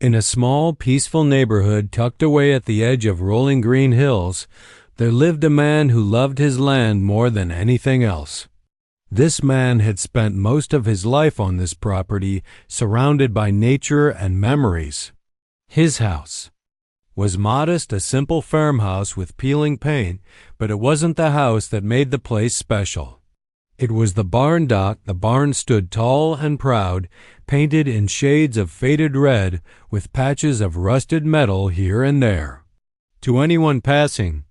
In a small, peaceful neighborhood tucked away at the edge of rolling green hills, there lived a man who loved his land more than anything else. This man had spent most of his life on this property, surrounded by nature and memories. His house was modest, a simple farmhouse with peeling paint, but it wasn't the house that made the place special. It was the barn dock. The barn stood tall and proud, painted in shades of faded red, with patches of rusted metal here and there. To anyone passing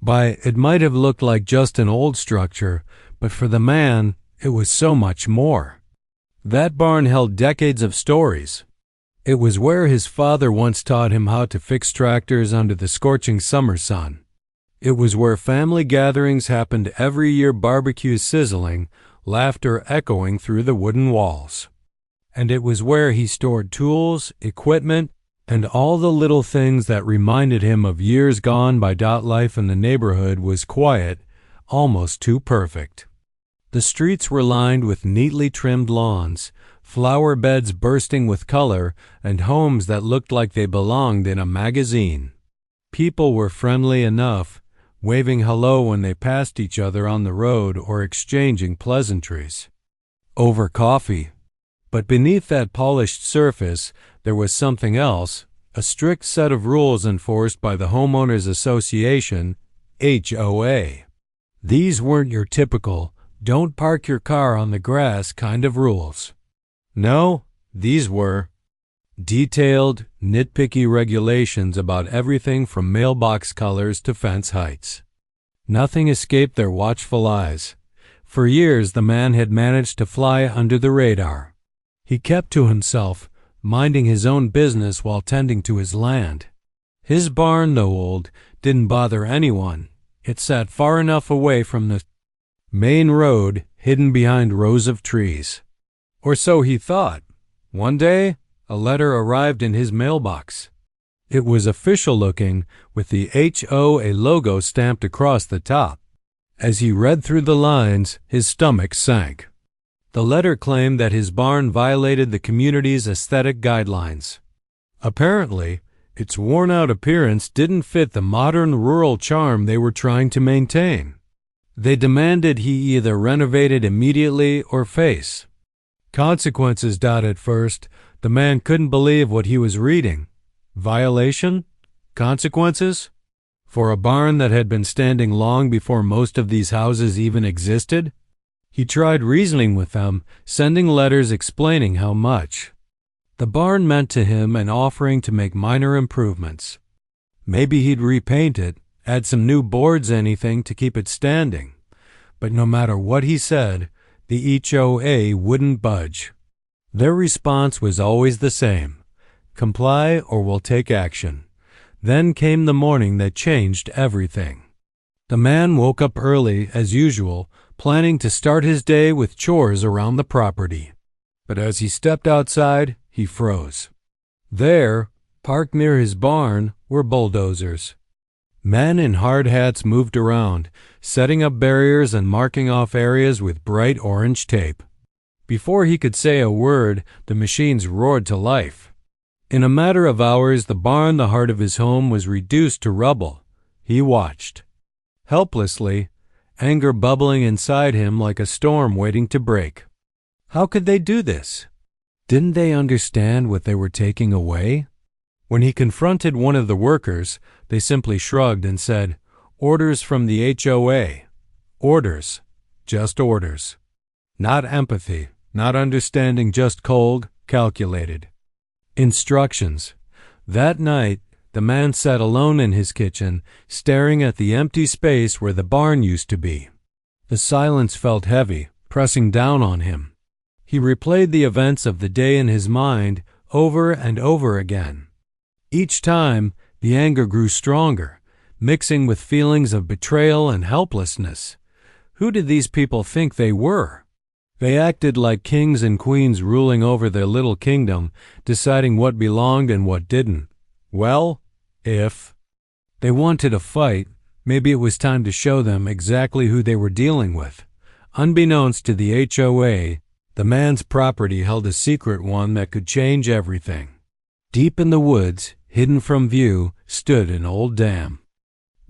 by, it might have looked like just an old structure, but for the man, it was so much more. That barn held decades of stories. It was where his father once taught him how to fix tractors under the scorching summer sun. It was where family gatherings happened every year, barbecues sizzling, laughter echoing through the wooden walls. And it was where he stored tools, equipment, and all the little things that reminded him of years gone by. Life in the neighborhood was quiet, almost too perfect. The streets were lined with neatly trimmed lawns, flower beds bursting with color, and homes that looked like they belonged in a magazine. People were friendly enough, waving hello when they passed each other on the road or exchanging pleasantries over coffee. But beneath that polished surface, there was something else, a strict set of rules enforced by the Homeowners Association, HOA. These weren't your typical, don't park your car on the grass kind of rules. No, these were detailed, nitpicky regulations about everything from mailbox colors to fence heights. Nothing escaped their watchful eyes. For years, the man had managed to fly under the radar. He kept to himself, minding his own business while tending to his land. His barn, though old, didn't bother anyone. It sat far enough away from the main road, hidden behind rows of trees. Or so he thought. One day, a letter arrived in his mailbox. It was official-looking, with the HOA logo stamped across the top. As he read through the lines, his stomach sank. The letter claimed that his barn violated the community's aesthetic guidelines. Apparently, its worn-out appearance didn't fit the modern rural charm they were trying to maintain. They demanded he either renovate it immediately or face consequences. At first, the man couldn't believe what he was reading. Violation? Consequences? For a barn that had been standing long before most of these houses even existed? He tried reasoning with them, sending letters explaining how much the barn meant to him and offering to make minor improvements. Maybe he'd repaint it, add some new boards, anything to keep it standing. But no matter what he said, the HOA wouldn't budge. Their response was always the same: comply or we'll take action. Then came the morning that changed everything. The man woke up early, as usual, planning to start his day with chores around the property. But as he stepped outside, he froze. There, parked near his barn, were bulldozers. Men in hard hats moved around, setting up barriers and marking off areas with bright orange tape. Before he could say a word, the machines roared to life. In a matter of hours, the barn, the heart of his home, was reduced to rubble. He watched helplessly, anger bubbling inside him like a storm waiting to break. How could they do this? Didn't they understand what they were taking away? When he confronted one of the workers, they simply shrugged and said, "Orders from the HOA." Orders. Just orders. Not empathy, not understanding, just cold, calculated instructions. That night, the man sat alone in his kitchen, staring at the empty space where the barn used to be. The silence felt heavy, pressing down on him. He replayed the events of the day in his mind over and over again. Each time, the anger grew stronger, mixing with feelings of betrayal and helplessness. Who did these people think they were? They acted like kings and queens ruling over their little kingdom, deciding what belonged and what didn't. Well, if they wanted a fight, maybe it was time to show them exactly who they were dealing with. Unbeknownst to the HOA, the man's property held a secret, one that could change everything. Deep in the woods, hidden from view, stood an old dam.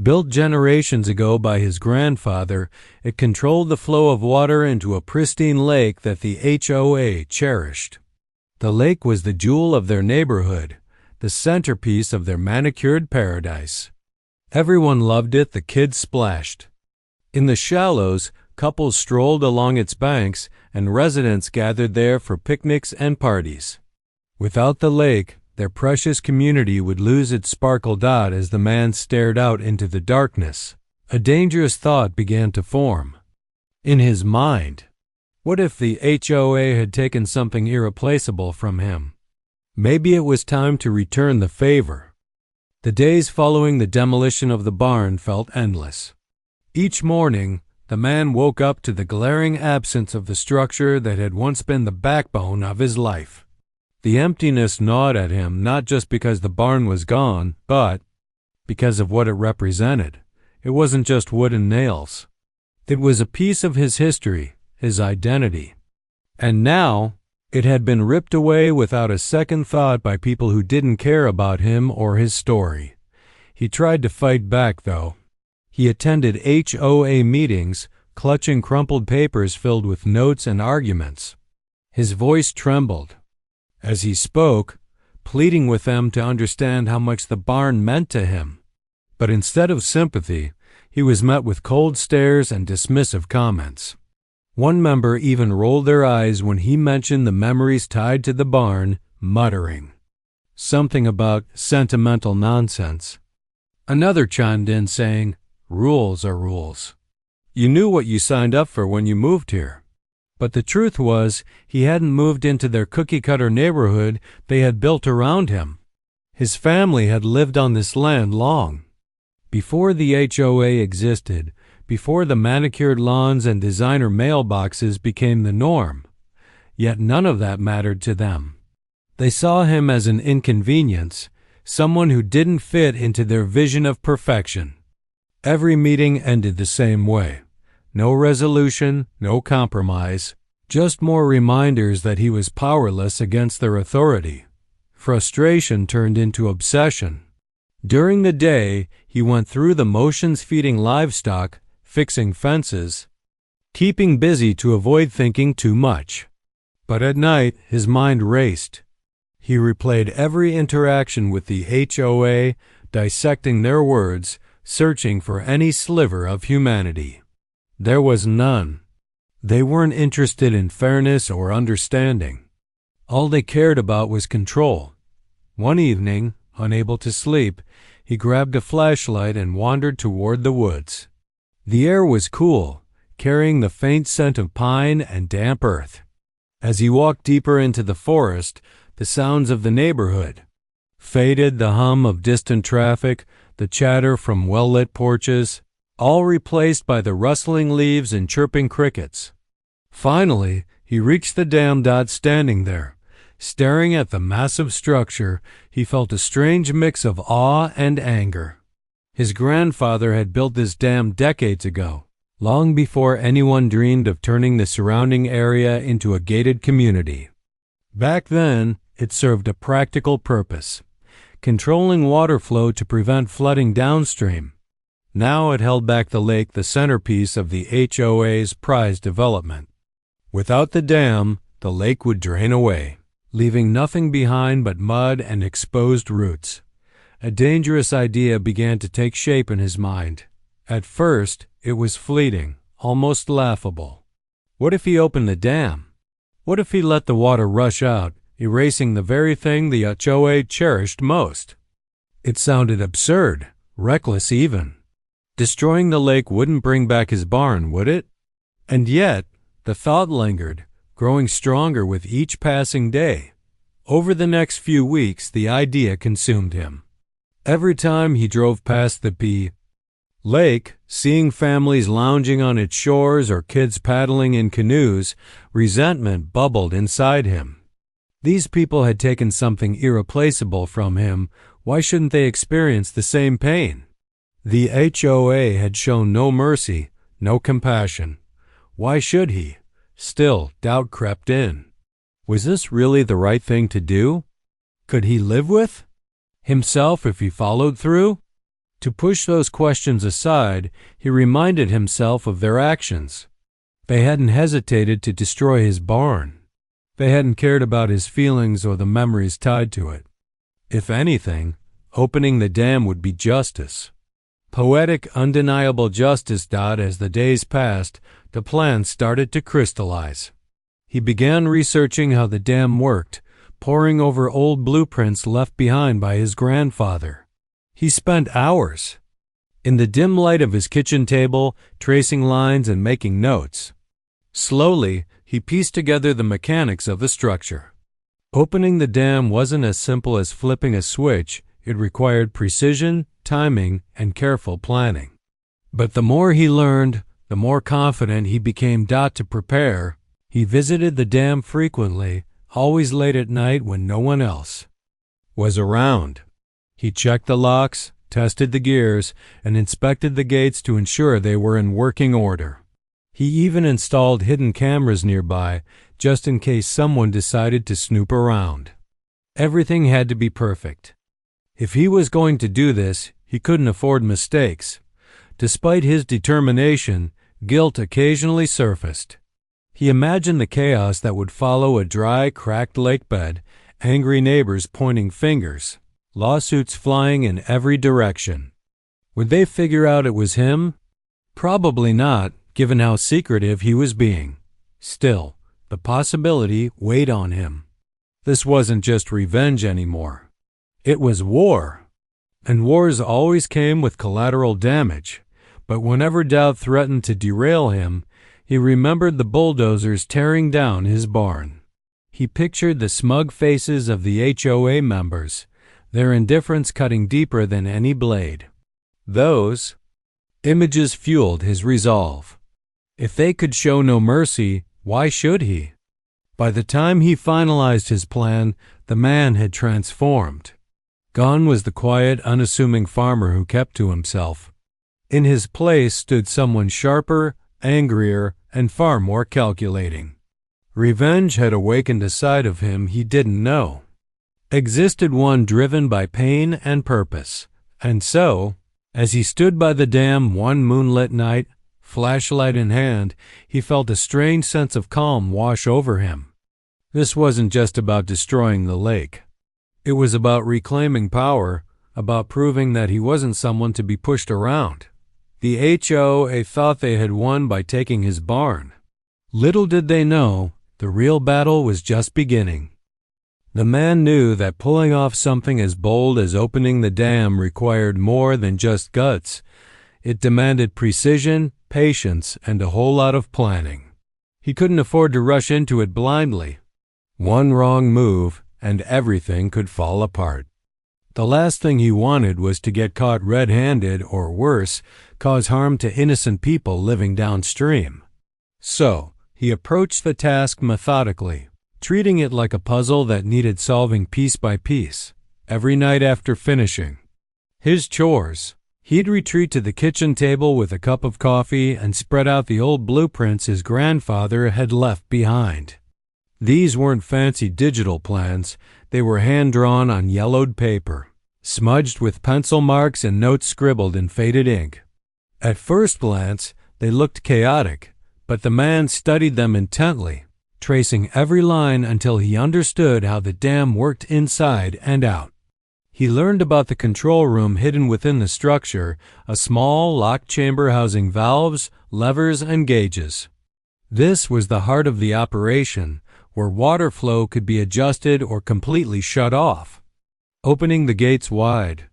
Built generations ago by his grandfather, it controlled the flow of water into a pristine lake that the HOA cherished. The lake was the jewel of their neighborhood, the centerpiece of their manicured paradise. Everyone loved it, the kids splashed. In the shallows, couples strolled along its banks, and residents gathered there for picnics and parties. Without the lake, their precious community would lose its sparkle dot as the man stared out into the darkness. A dangerous thought began to form. In his mind, what if the HOA had taken something irreplaceable from him? Maybe it was time to return the favor. The days following the demolition of the barn felt endless. Each morning, the man woke up to the glaring absence of the structure that had once been the backbone of his life. The emptiness gnawed at him not just because the barn was gone, but because of what it represented. It wasn't just wood and nails. It was a piece of his history, his identity. And now, it had been ripped away without a second thought by people who didn't care about him or his story. He tried to fight back, though. He attended HOA meetings, clutching crumpled papers filled with notes and arguments. His voice trembled as he spoke, pleading with them to understand how much the barn meant to him. But instead of sympathy, he was met with cold stares and dismissive comments. One member even rolled their eyes when he mentioned the memories tied to the barn, muttering something about sentimental nonsense. Another chimed in saying, "Rules are rules. You knew what you signed up for when you moved here." But the truth was, he hadn't moved into their cookie-cutter neighborhood they had built around him. His family had lived on this land long. Before the HOA existed, before the manicured lawns and designer mailboxes became the norm. Yet none of that mattered to them. They saw him as an inconvenience, someone who didn't fit into their vision of perfection. Every meeting ended the same way. No resolution, no compromise, just more reminders that he was powerless against their authority. Frustration turned into obsession. During the day, he went through the motions feeding livestock, fixing fences, keeping busy to avoid thinking too much. But at night, his mind raced. He replayed every interaction with the HOA, dissecting their words, searching for any sliver of humanity. There was none. They weren't interested in fairness or understanding. All they cared about was control. One evening, unable to sleep, he grabbed a flashlight and wandered toward the woods. The air was cool, carrying the faint scent of pine and damp earth. As he walked deeper into the forest, the sounds of the neighborhood faded, the hum of distant traffic, the chatter from well-lit porches, all replaced by the rustling leaves and chirping crickets. Finally, he reached the dam. Standing there, staring at the massive structure, he felt a strange mix of awe and anger. His grandfather had built this dam decades ago, long before anyone dreamed of turning the surrounding area into a gated community. Back then, it served a practical purpose, controlling water flow to prevent flooding downstream. Now it held back the lake, the centerpiece of the HOA's prized development. Without the dam, the lake would drain away, leaving nothing behind but mud and exposed roots. A dangerous idea began to take shape in his mind. At first, it was fleeting, almost laughable. What if he opened the dam? What if he let the water rush out, erasing the very thing the HOA cherished most? It sounded absurd, reckless even. Destroying the lake wouldn't bring back his barn, would it? And yet, the thought lingered, growing stronger with each passing day. Over the next few weeks, the idea consumed him. Every time he drove past the lake, seeing families lounging on its shores or kids paddling in canoes, resentment bubbled inside him. These people had taken something irreplaceable from him. Why shouldn't they experience the same pain? The HOA had shown no mercy, no compassion. Why should he? Still, doubt crept in. Was this really the right thing to do? Could he live with himself if he followed through? To push those questions aside, he reminded himself of their actions. They hadn't hesitated to destroy his barn. They hadn't cared about his feelings or the memories tied to it. If anything, opening the dam would be justice. Poetic, undeniable justice. As the days passed, the plan started to crystallize. He began researching how the dam worked, poring over old blueprints left behind by his grandfather. He spent hours in the dim light of his kitchen table, tracing lines and making notes. Slowly, he pieced together the mechanics of the structure. Opening the dam wasn't as simple as flipping a switch. It required precision, timing, and careful planning. But the more he learned, the more confident he became. To prepare, he visited the dam frequently, always late at night when no one else was around. He checked the locks, tested the gears, and inspected the gates to ensure they were in working order. He even installed hidden cameras nearby, just in case someone decided to snoop around. Everything had to be perfect. If he was going to do this, he couldn't afford mistakes. Despite his determination, guilt occasionally surfaced. He imagined the chaos that would follow a dry, cracked lake bed, angry neighbors pointing fingers, lawsuits flying in every direction. Would they figure out it was him? Probably not, given how secretive he was being. Still, the possibility weighed on him. This wasn't just revenge anymore. It was war. And wars always came with collateral damage. But whenever doubt threatened to derail him, he remembered the bulldozers tearing down his barn. He pictured the smug faces of the HOA members, their indifference cutting deeper than any blade. Those images fueled his resolve. If they could show no mercy, why should he? By the time he finalized his plan, the man had transformed. Gone was the quiet, unassuming farmer who kept to himself. In his place stood someone sharper, angrier, and far more calculating. Revenge had awakened a side of him he didn't know. Existed one driven by pain and purpose. And so, as he stood by the dam one moonlit night, flashlight in hand, he felt a strange sense of calm wash over him. This wasn't just about destroying the lake. It was about reclaiming power, about proving that he wasn't someone to be pushed around. The HOA thought they had won by taking his barn. Little did they know, the real battle was just beginning. The man knew that pulling off something as bold as opening the dam required more than just guts. It demanded precision, patience, and a whole lot of planning. He couldn't afford to rush into it blindly. One wrong move, and everything could fall apart. The last thing he wanted was to get caught red-handed or worse, cause harm to innocent people living downstream. So, he approached the task methodically, treating it like a puzzle that needed solving piece by piece. Every night after finishing his chores, he'd retreat to the kitchen table with a cup of coffee and spread out the old blueprints his grandfather had left behind. These weren't fancy digital plans. They were hand-drawn on yellowed paper, smudged with pencil marks and notes scribbled in faded ink. At first glance, they looked chaotic, but the man studied them intently, tracing every line until he understood how the dam worked inside and out. He learned about the control room hidden within the structure, a small, locked chamber housing valves, levers, and gauges. This was the heart of the operation, where water flow could be adjusted or completely shut off. Opening the gates wide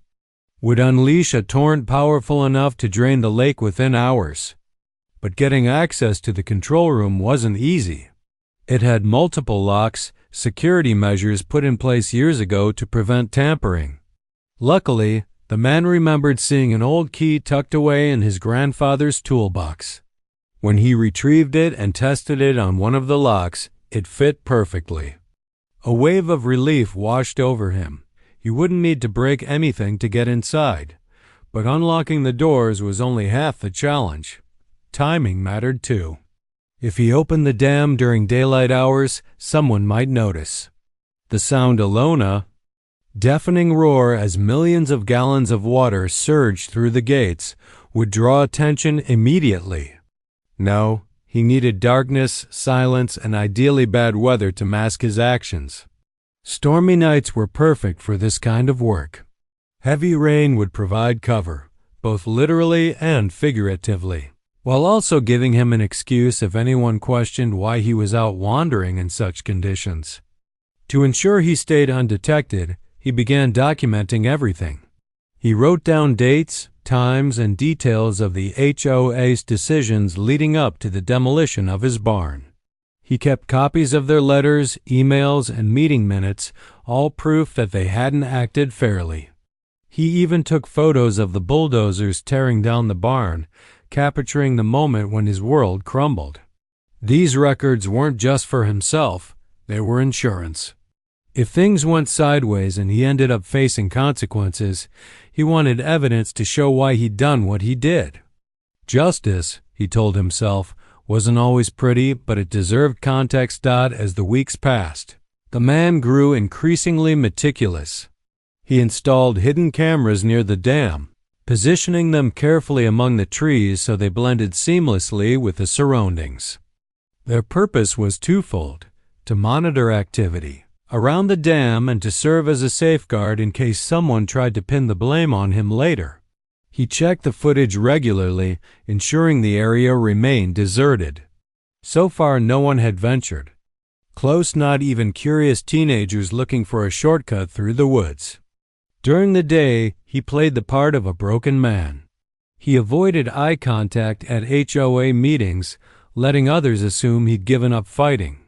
would unleash a torrent powerful enough to drain the lake within hours. But getting access to the control room wasn't easy. It had multiple locks, security measures put in place years ago to prevent tampering. Luckily, the man remembered seeing an old key tucked away in his grandfather's toolbox. When he retrieved it and tested it on one of the locks, it fit perfectly. A wave of relief washed over him. He wouldn't need to break anything to get inside. But unlocking the doors was only half the challenge. Timing mattered too. If he opened the dam during daylight hours, someone might notice. The sound alone Deafening roar as millions of gallons of water surged through the gates would draw attention immediately. No, he needed darkness, silence, and ideally bad weather to mask his actions. Stormy nights were perfect for this kind of work. Heavy rain would provide cover, both literally and figuratively, while also giving him an excuse if anyone questioned why he was out wandering in such conditions. To ensure he stayed undetected, he began documenting everything. He wrote down dates, times, and details of the HOA's decisions leading up to the demolition of his barn. He kept copies of their letters, emails, and meeting minutes, all proof that they hadn't acted fairly. He even took photos of the bulldozers tearing down the barn, capturing the moment when his world crumbled. These records weren't just for himself, they were insurance. If things went sideways and he ended up facing consequences, he wanted evidence to show why he'd done what he did. Justice, he told himself, wasn't always pretty, but it deserved context. As the weeks passed, the man grew increasingly meticulous. He installed hidden cameras near the dam, positioning them carefully among the trees so they blended seamlessly with the surroundings. Their purpose was twofold: to monitor activity around the dam and to serve as a safeguard in case someone tried to pin the blame on him later. He checked the footage regularly, ensuring the area remained deserted. So far, no one had ventured. Close, not even curious teenagers looking for a shortcut through the woods. During the day, he played the part of a broken man. He avoided eye contact at HOA meetings, letting others assume he'd given up fighting.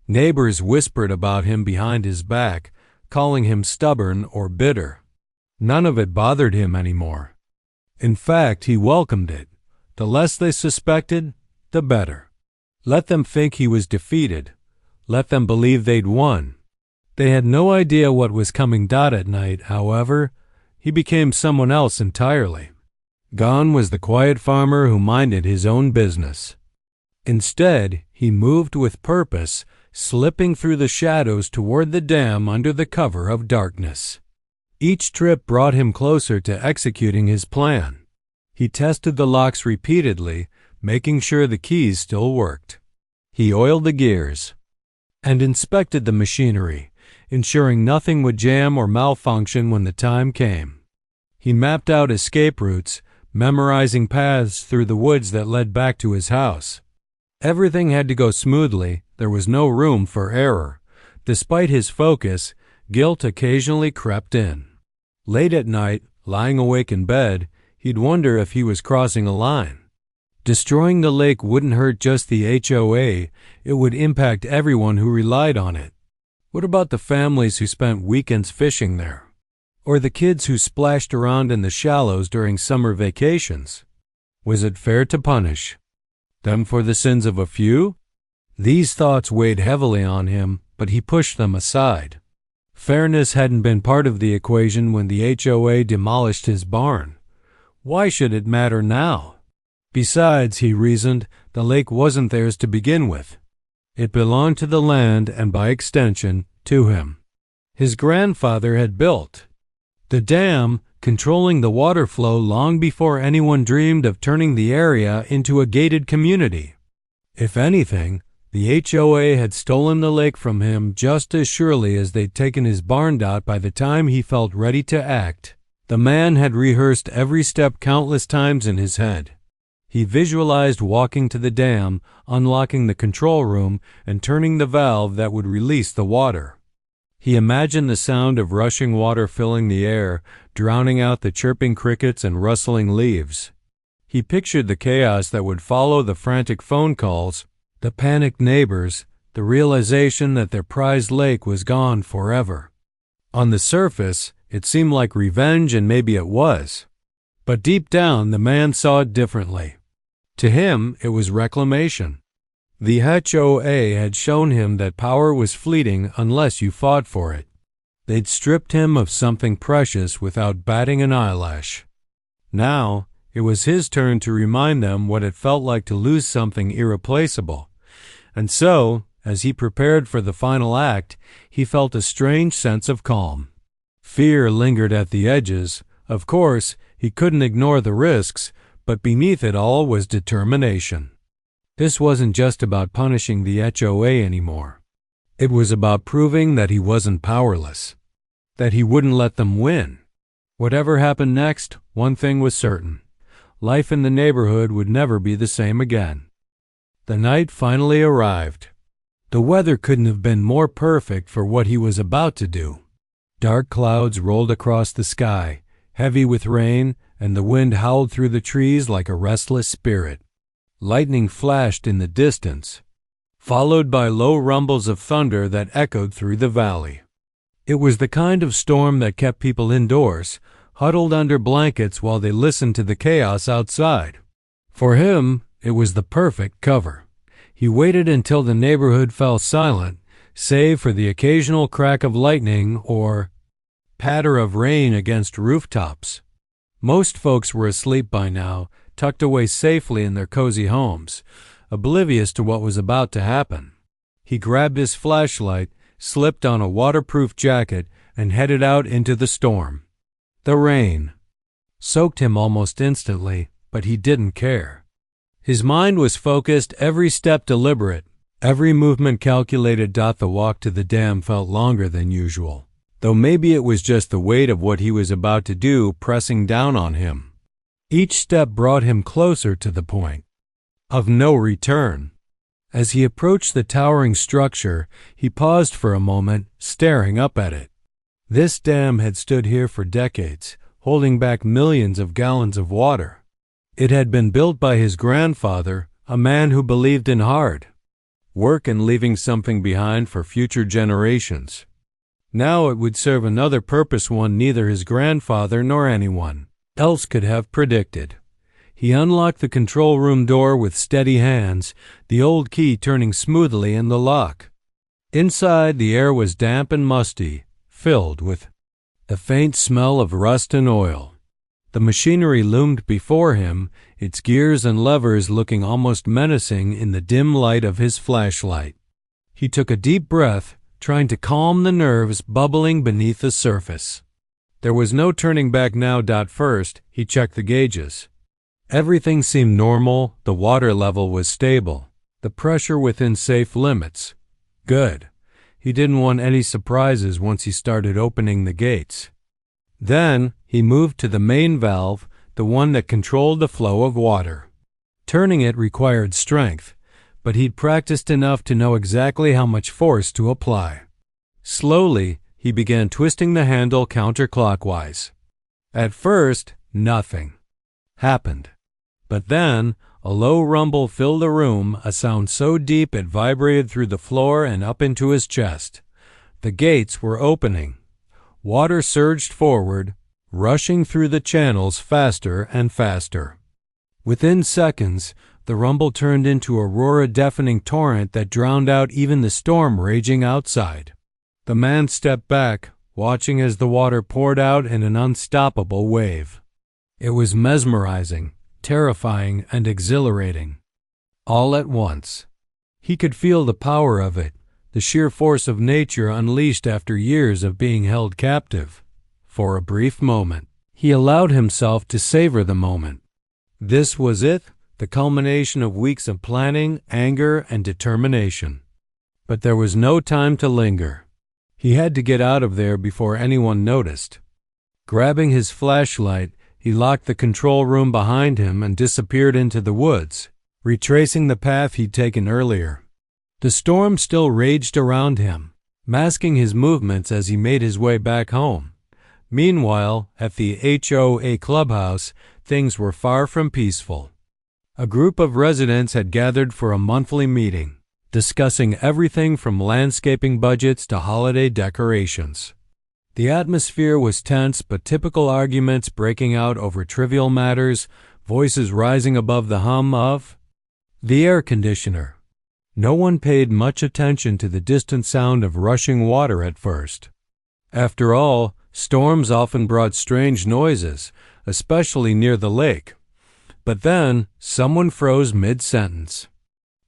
Neighbors whispered about him behind his back, calling him stubborn or bitter. None of it bothered him anymore. In fact, he welcomed it. The less they suspected, the better. Let them think he was defeated. Let them believe they'd won. They had no idea what was coming. At night, however, he became someone else entirely. Gone was the quiet farmer who minded his own business. Instead, he moved with purpose, slipping through the shadows toward the dam under the cover of darkness. Each trip brought him closer to executing his plan. He tested the locks repeatedly, making sure the keys still worked. He oiled the gears and inspected the machinery, ensuring nothing would jam or malfunction when the time came. He mapped out escape routes, memorizing paths through the woods that led back to his house. Everything had to go smoothly. There was no room for error. Despite his focus, guilt occasionally crept in. Late at night, lying awake in bed, he'd wonder if he was crossing a line. Destroying the lake wouldn't hurt just the HOA, it would impact everyone who relied on it. What about the families who spent weekends fishing there? Or the kids who splashed around in the shallows during summer vacations? Was it fair to punish them for the sins of a few? These thoughts weighed heavily on him, but he pushed them aside. Fairness hadn't been part of the equation when the HOA demolished his barn. Why should it matter now? Besides, he reasoned, the lake wasn't theirs to begin with. It belonged to the land and, by extension, to him. His grandfather had built the dam, controlling the water flow long before anyone dreamed of turning the area into a gated community. If anything, the HOA had stolen the lake from him just as surely as they'd taken his barn. By the time he felt ready to act, the man had rehearsed every step countless times in his head. He visualized walking to the dam, unlocking the control room, and turning the valve that would release the water. He imagined the sound of rushing water filling the air, drowning out the chirping crickets and rustling leaves. He pictured the chaos that would follow the frantic phone calls, the panicked neighbors, the realization that their prized lake was gone forever. On the surface, it seemed like revenge, and maybe it was. But deep down, the man saw it differently. To him, it was reclamation. The HOA had shown him that power was fleeting unless you fought for it. They'd stripped him of something precious without batting an eyelash. Now, it was his turn to remind them what it felt like to lose something irreplaceable. And so, as he prepared for the final act, he felt a strange sense of calm. Fear lingered at the edges. Of course, he couldn't ignore the risks, but beneath it all was determination. This wasn't just about punishing the HOA anymore. It was about proving that he wasn't powerless, that he wouldn't let them win. Whatever happened next, one thing was certain. Life in the neighborhood would never be the same again. The night finally arrived. The weather couldn't have been more perfect for what he was about to do. Dark clouds rolled across the sky, heavy with rain, and the wind howled through the trees like a restless spirit. Lightning flashed in the distance, followed by low rumbles of thunder that echoed through the valley. It was the kind of storm that kept people indoors, huddled under blankets while they listened to the chaos outside. For him, it was the perfect cover. He waited until the neighborhood fell silent, save for the occasional crack of lightning or patter of rain against rooftops. Most folks were asleep by now, tucked away safely in their cozy homes, oblivious to what was about to happen. He grabbed his flashlight, slipped on a waterproof jacket, and headed out into the storm. The rain soaked him almost instantly, but he didn't care. His mind was focused, every step deliberate, every movement calculated. The walk to the dam felt longer than usual, though maybe it was just the weight of what he was about to do pressing down on him. Each step brought him closer to the point of no return. As he approached the towering structure, he paused for a moment, staring up at it. This dam had stood here for decades, holding back millions of gallons of water. It had been built by his grandfather, a man who believed in hard work and leaving something behind for future generations. Now it would serve another purpose, one neither his grandfather nor anyone else could have predicted. He unlocked the control room door with steady hands, the old key turning smoothly in the lock. Inside, the air was damp and musty, filled with a faint smell of rust and oil. The machinery loomed before him, its gears and levers looking almost menacing in the dim light of his flashlight. He took a deep breath, trying to calm the nerves bubbling beneath the surface. There was no turning back now. First, he checked the gauges. Everything seemed normal. The water level was stable, the pressure within safe limits. Good. He didn't want any surprises once he started opening the gates. Then he moved to the main valve, the one that controlled the flow of water. Turning it required strength, but he'd practiced enough to know exactly how much force to apply. Slowly, he began twisting the handle counterclockwise. At first, nothing happened. But then, a low rumble filled the room, a sound so deep it vibrated through the floor and up into his chest. The gates were opening. Water surged forward, rushing through the channels faster and faster. Within seconds, the rumble turned into a roar-deafening torrent that drowned out even the storm raging outside. The man stepped back, watching as the water poured out in an unstoppable wave. It was mesmerizing, terrifying, and exhilarating. All at once. He could feel the power of it, the sheer force of nature unleashed after years of being held captive. For a brief moment, he allowed himself to savor the moment. This was it, the culmination of weeks of planning, anger, and determination. But there was no time to linger. He had to get out of there before anyone noticed. Grabbing his flashlight, he locked the control room behind him and disappeared into the woods, retracing the path he'd taken earlier. The storm still raged around him, masking his movements as he made his way back home. Meanwhile, at the HOA clubhouse, things were far from peaceful. A group of residents had gathered for a monthly meeting, discussing everything from landscaping budgets to holiday decorations. The atmosphere was tense, but typical arguments breaking out over trivial matters, voices rising above the hum of the air conditioner. No one paid much attention to the distant sound of rushing water at first. After all, storms often brought strange noises, especially near the lake. But then, someone froze mid-sentence.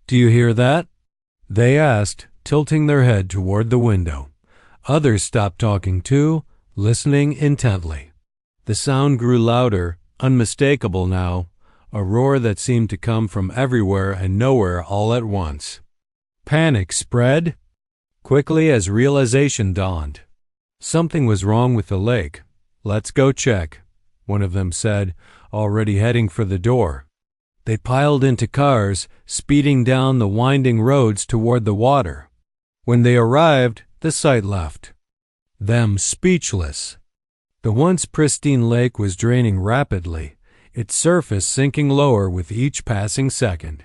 "Do you hear that?" they asked, tilting their head toward the window. Others stopped talking too, listening intently. The sound grew louder, unmistakable now, a roar that seemed to come from everywhere and nowhere all at once. Panic spread quickly as realization dawned. Something was wrong with the lake. "Let's go check," one of them said, already heading for the door. They piled into cars, speeding down the winding roads toward the water. When they arrived, the sight left them speechless. The once pristine lake was draining rapidly, its surface sinking lower with each passing second.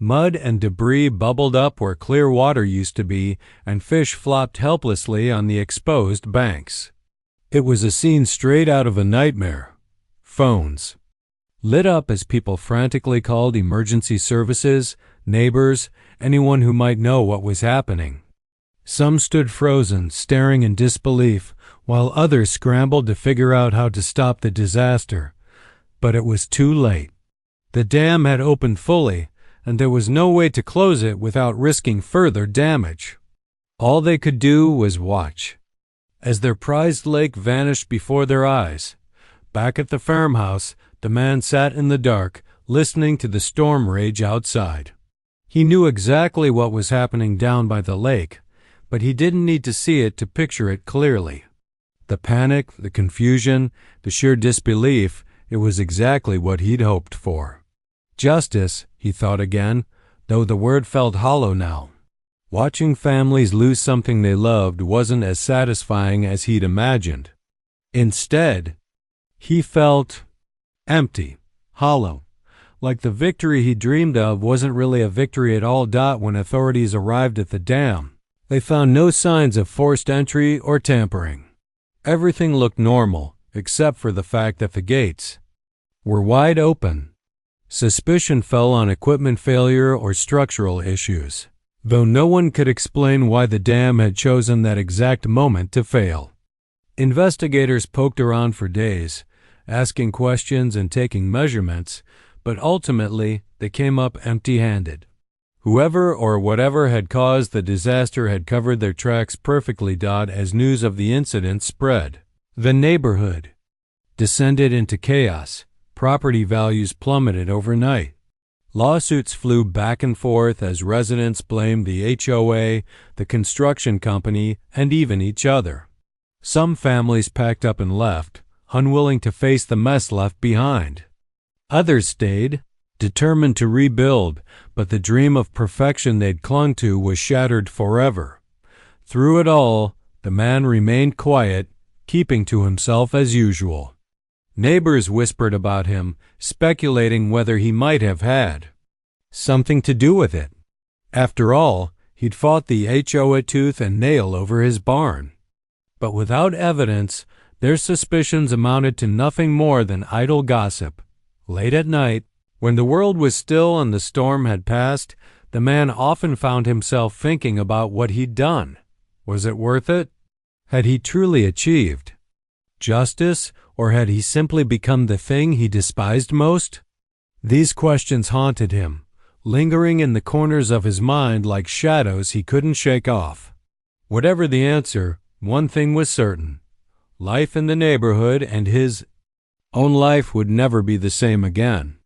Mud and debris bubbled up where clear water used to be, and fish flopped helplessly on the exposed banks. It was a scene straight out of a nightmare. Phones lit up as people frantically called emergency services, neighbors, anyone who might know what was happening. Some stood frozen, staring in disbelief, while others scrambled to figure out how to stop the disaster. But it was too late. The dam had opened fully, and there was no way to close it without risking further damage. All they could do was watch as their prized lake vanished before their eyes. Back at the farmhouse, the man sat in the dark, listening to the storm rage outside. He knew exactly what was happening down by the lake, but he didn't need to see it to picture it clearly. The panic, the confusion, the sheer disbelief, it was exactly what he'd hoped for. Justice, he thought again, though the word felt hollow now. Watching families lose something they loved wasn't as satisfying as he'd imagined. Instead, he felt empty, hollow, like the victory he dreamed of wasn't really a victory at all. When authorities arrived at the dam, they found no signs of forced entry or tampering. Everything looked normal, except for the fact that the gates were wide open. Suspicion fell on equipment failure or structural issues, though no one could explain why the dam had chosen that exact moment to fail. Investigators poked around for days, asking questions and taking measurements, but ultimately they came up empty-handed. Whoever or whatever had caused the disaster had covered their tracks perfectly. As news of the incident spread, the neighborhood descended into chaos. Property values plummeted overnight. Lawsuits flew back and forth as residents blamed the HOA, the construction company, and even each other. Some families packed up and left, unwilling to face the mess left behind. Others stayed, determined to rebuild, but the dream of perfection they'd clung to was shattered forever. Through it all, the man remained quiet, keeping to himself as usual. Neighbors whispered about him, speculating whether he might have had something to do with it. After all, he'd fought the HOA tooth and nail over his barn. But without evidence, their suspicions amounted to nothing more than idle gossip. Late at night, when the world was still and the storm had passed, the man often found himself thinking about what he'd done. Was it worth it? Had he truly achieved justice, or had he simply become the thing he despised most? These questions haunted him, lingering in the corners of his mind like shadows he couldn't shake off. Whatever the answer, one thing was certain. Life in the neighborhood and his own life would never be the same again.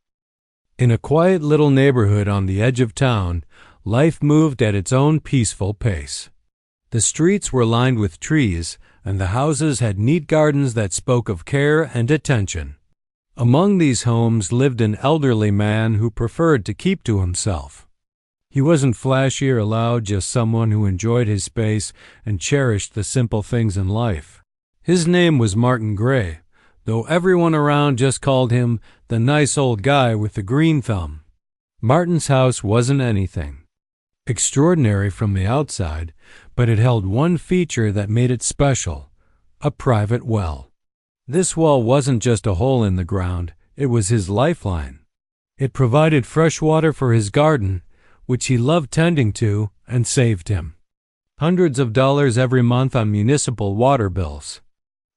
In a quiet little neighborhood on the edge of town, life moved at its own peaceful pace. The streets were lined with trees, and the houses had neat gardens that spoke of care and attention. Among these homes lived an elderly man who preferred to keep to himself. He wasn't flashy or loud, just someone who enjoyed his space and cherished the simple things in life. His name was Martin Gray, though everyone around just called him the nice old guy with the green thumb. Martin's house wasn't anything extraordinary from the outside, but it held one feature that made it special: a private well. This well wasn't just a hole in the ground, it was his lifeline. It provided fresh water for his garden, which he loved tending to, and saved him hundreds of dollars every month on municipal water bills.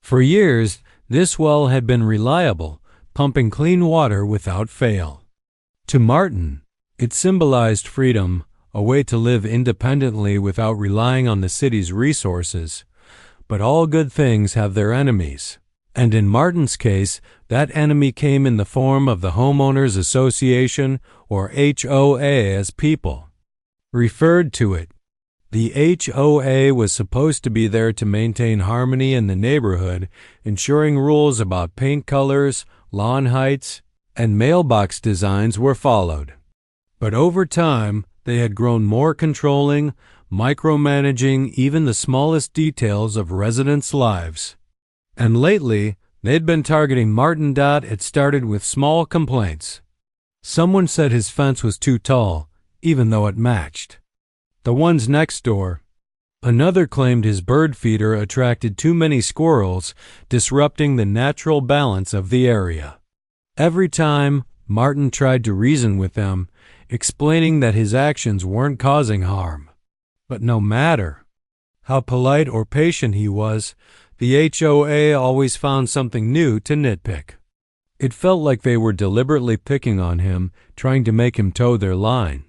For years, this well had been reliable, pumping clean water without fail. To Martin, it symbolized freedom, a way to live independently without relying on the city's resources. but all good things have their enemies. And in Martin's case, that enemy came in the form of the Homeowners Association, or HOA as people referred to it. The HOA was supposed to be there to maintain harmony in the neighborhood, ensuring rules about paint colors, lawn heights, and mailbox designs were followed. But over time, they had grown more controlling, micromanaging even the smallest details of residents' lives. And lately, they'd been targeting Martin. It started with small complaints. Someone said his fence was too tall, even though it matched the ones next door. Another claimed his bird feeder attracted too many squirrels, disrupting the natural balance of the area. Every time, Martin tried to reason with them, explaining that his actions weren't causing harm. But no matter how polite or patient he was, the HOA always found something new to nitpick. It felt like they were deliberately picking on him, trying to make him toe their line.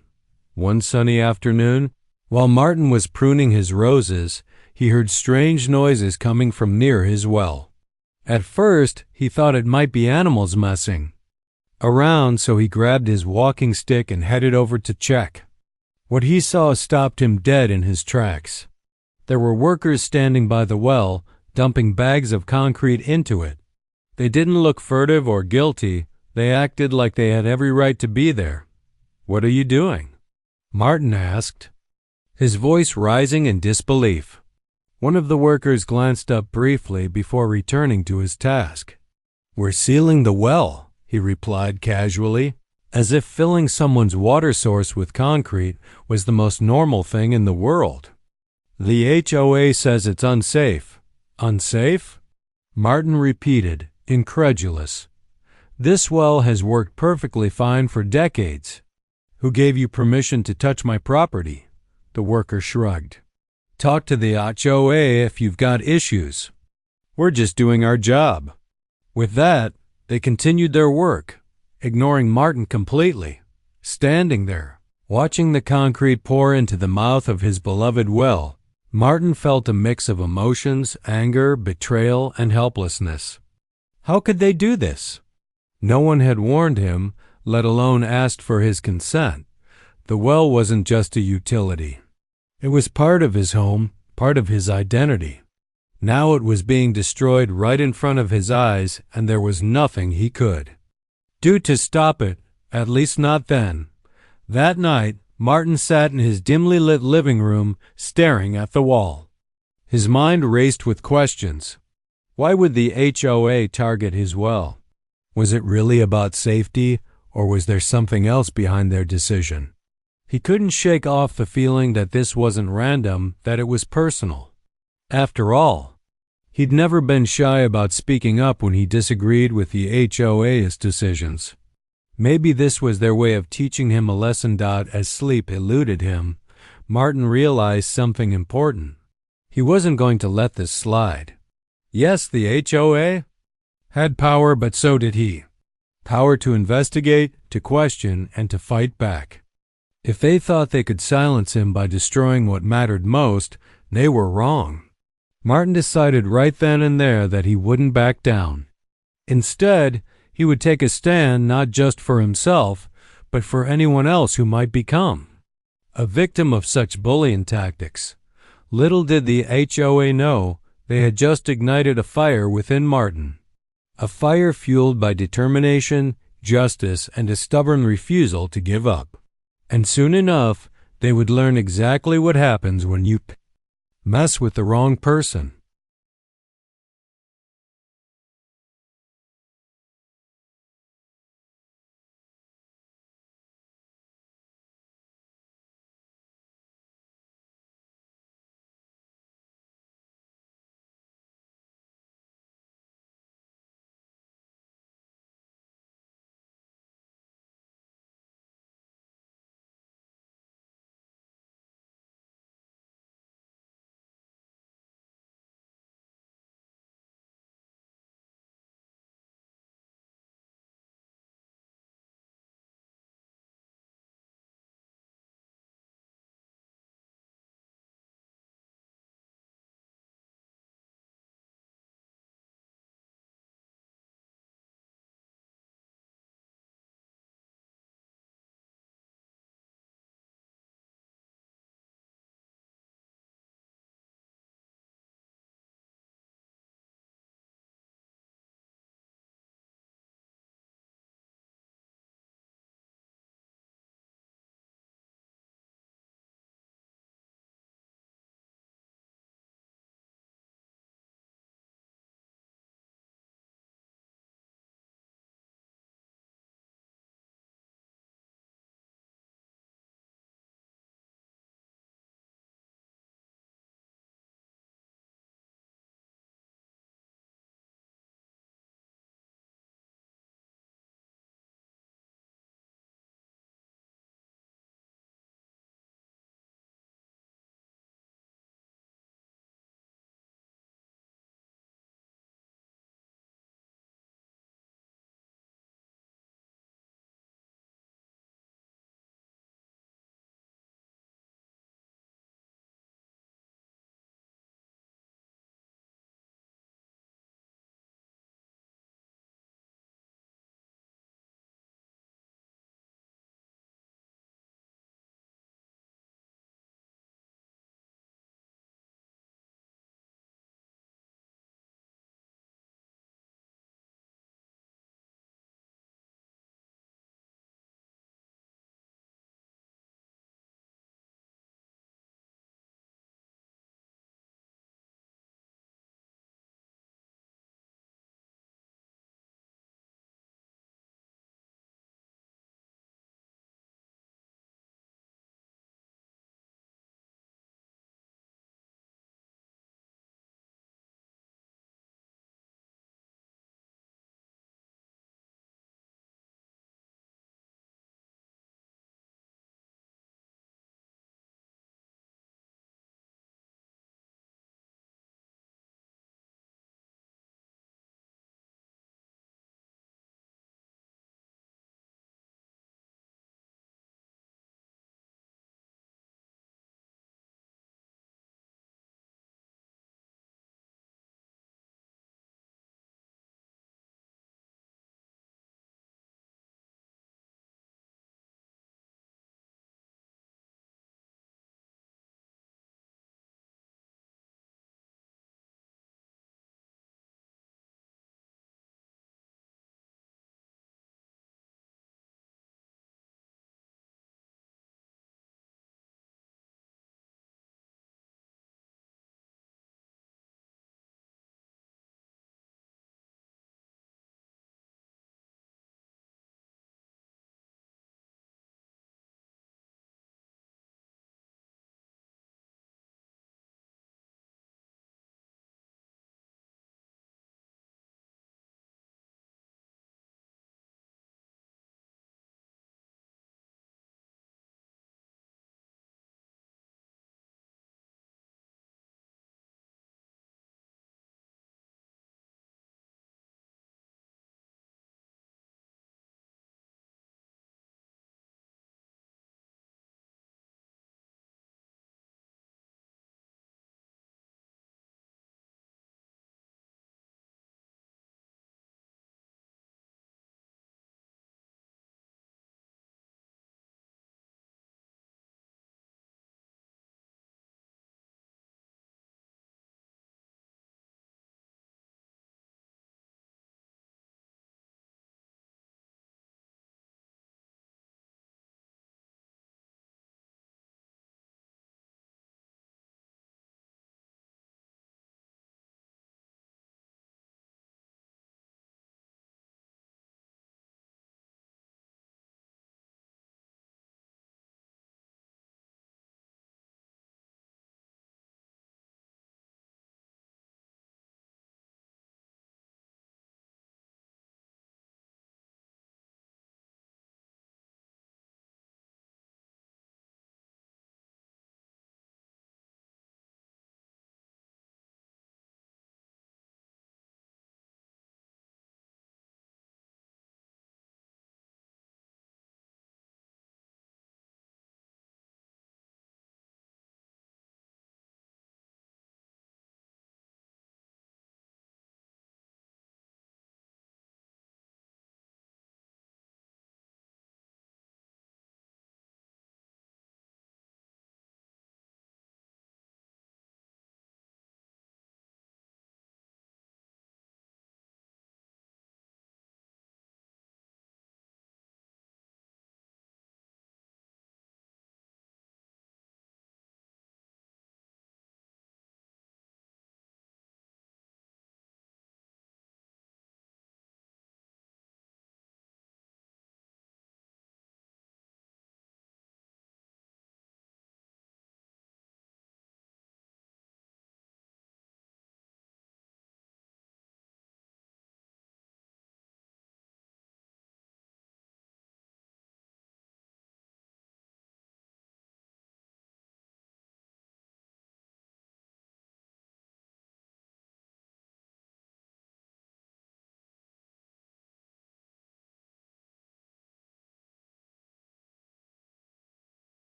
One sunny afternoon, while Martin was pruning his roses, he heard strange noises coming from near his well. At first, he thought it might be animals messing around, so he grabbed his walking stick and headed over to check. What he saw stopped him dead in his tracks. There were workers standing by the well, dumping bags of concrete into it. They didn't look furtive or guilty. They acted like they had every right to be there. "What are you doing?" Martin asked, his voice rising in disbelief. One of the workers glanced up briefly before returning to his task. "We're sealing the well," he replied casually, as if filling someone's water source with concrete was the most normal thing in the world. "The HOA says it's unsafe." "Unsafe?" Martin repeated, incredulous. "This well has worked perfectly fine for decades." "Who gave you permission to touch my property?" The worker shrugged. "Talk to the HOA if you've got issues. We're just doing our job." With that, they continued their work, ignoring Martin completely, standing there, watching the concrete pour into the mouth of his beloved well. Martin felt a mix of emotions, anger, betrayal, and helplessness. How could they do this? No one had warned him, let alone asked for his consent. The well wasn't just a utility. It was part of his home, part of his identity. Now it was being destroyed right in front of his eyes, and there was nothing he could do to stop it, at least not then. That night, Martin sat in his dimly lit living room, staring at the wall. His mind raced with questions. Why would the HOA target his well? Was it really about safety, or was there something else behind their decision? He couldn't shake off the feeling that this wasn't random, that it was personal. After all, he'd never been shy about speaking up when he disagreed with the HOA's decisions. Maybe this was their way of teaching him a lesson. As sleep eluded him, Martin realized something important. He wasn't going to let this slide. Yes, the HOA had power, but so did he. Power to investigate, to question, and to fight back. If they thought they could silence him by destroying what mattered most, they were wrong. Martin decided right then and there that he wouldn't back down. Instead, he would take a stand not just for himself, but for anyone else who might become a victim of such bullying tactics. Little did the HOA know, they had just ignited a fire within Martin. A fire fueled by determination, justice, and a stubborn refusal to give up. And soon enough, they would learn exactly what happens when you mess with the wrong person.